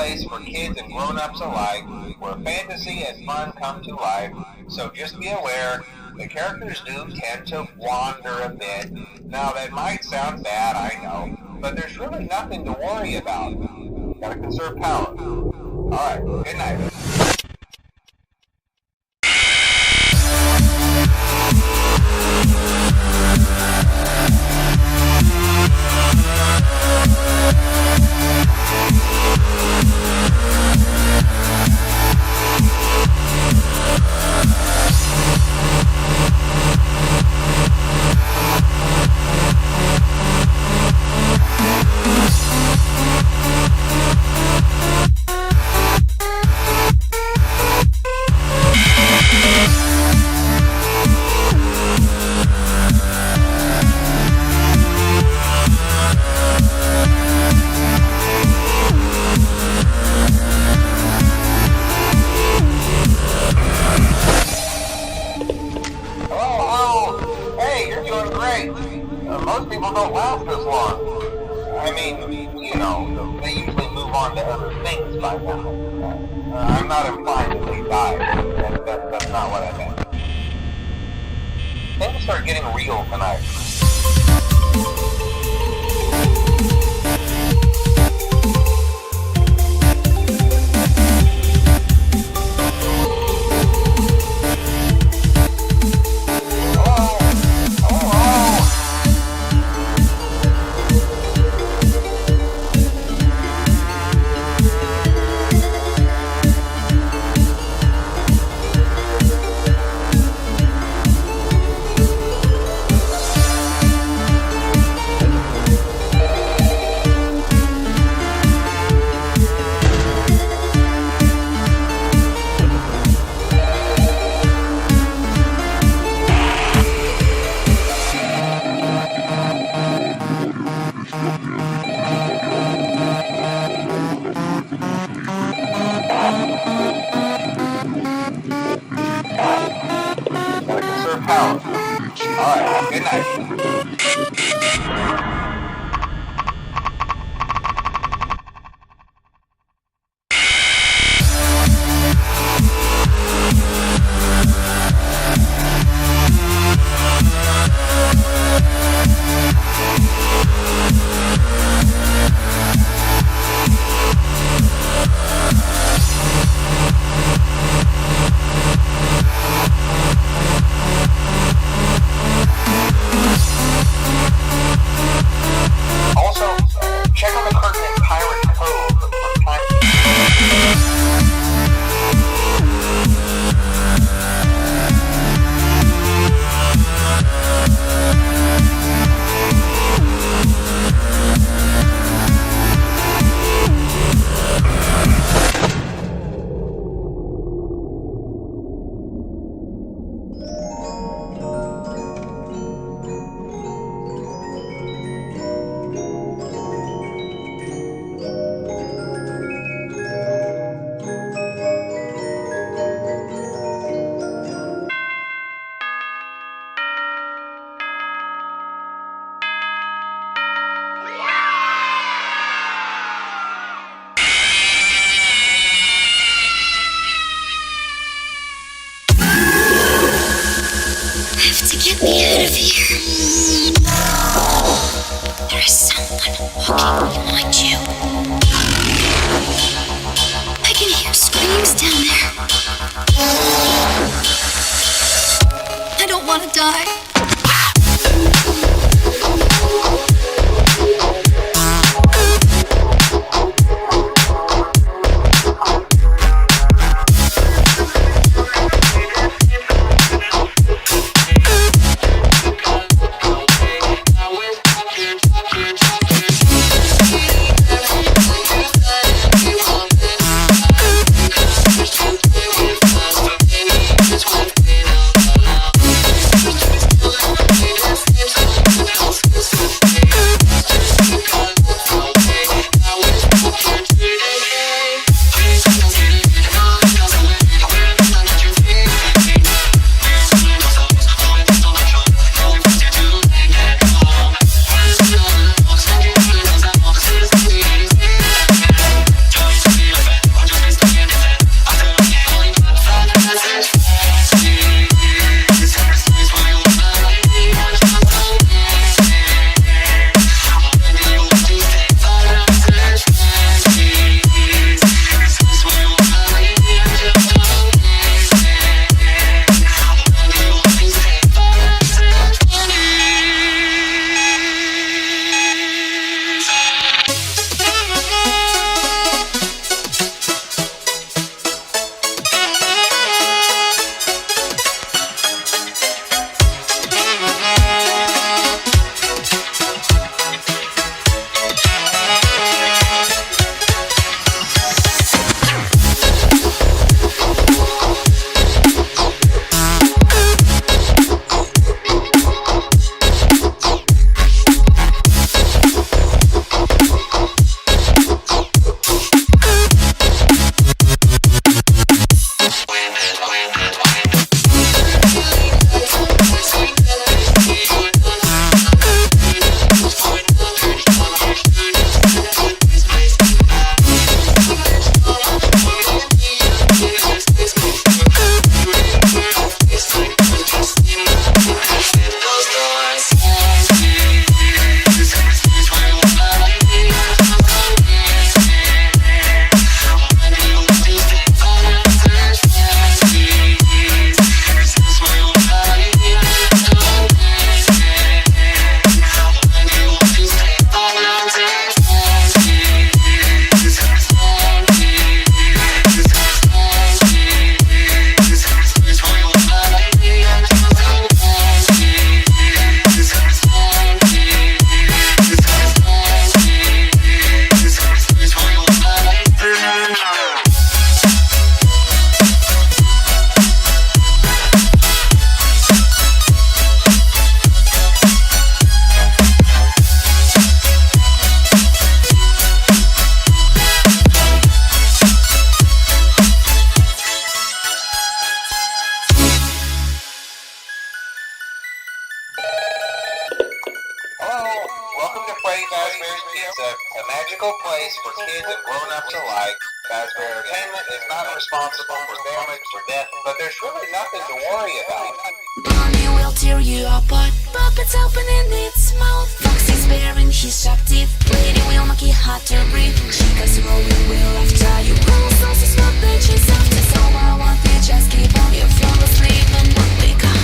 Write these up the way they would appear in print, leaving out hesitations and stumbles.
place for kids and grown-ups alike, where fantasy and fun come to life. So just be aware, the characters do tend to wander a bit. Now that might sound bad, I know, but there's really nothing to worry about. Gotta conserve power. Alright, good night. Most people don't last this long. I mean, you know, they usually move on to other things by now. I'm not implying that they died. That's not what I meant. Things start getting real tonight. Alright, good night. Get me out of here. There is someone walking behind you. I can hear screams down there. I don't want to die. families and grown-ups alike. Fazbear Entertainment is not responsible for damage or death, but there's really nothing to worry about. Bonnie will tear you apart. Puppets opening its mouth. Foxy's baring his sharp teeth. Lady will make it hard to breathe. Chica's rolling will after you. Roll sauce is what they chase after. So I want you just keep on. You fall asleep and won't wake up.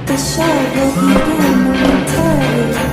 The show will begin momentarily.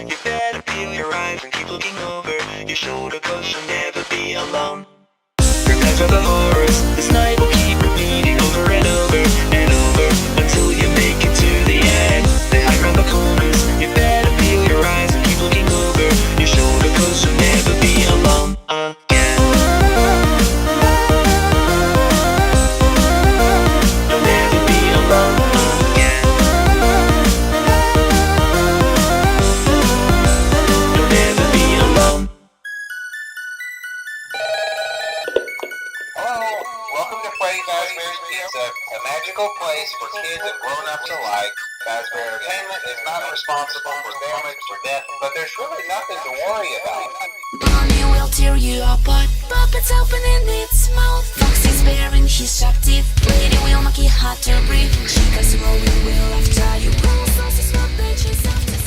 You better peel your eyes and keep looking over your shoulder, 'cause you'll never be alone. Prepare for the horrors. This night will keep repeating over and over and over until you make it to the end. They hide around the corners. You better peel your eyes and keep looking over your shoulder, 'cause you'll never be alone again. You'll never be alone again. You'll never be alone. Hello, welcome to Freddy Fazbear's Pizza, a magical place for kids and grown-ups alike. Fazbear Entertainment is not responsible for damage or death, but there's really nothing to worry about. Bonnie will tear you apart. Puppets opening its mouth. Foxy's baring his sharp teeth. Lady will make it hard to breathe. Chica's rolling wheel after you. Roll sauces, what they chase after.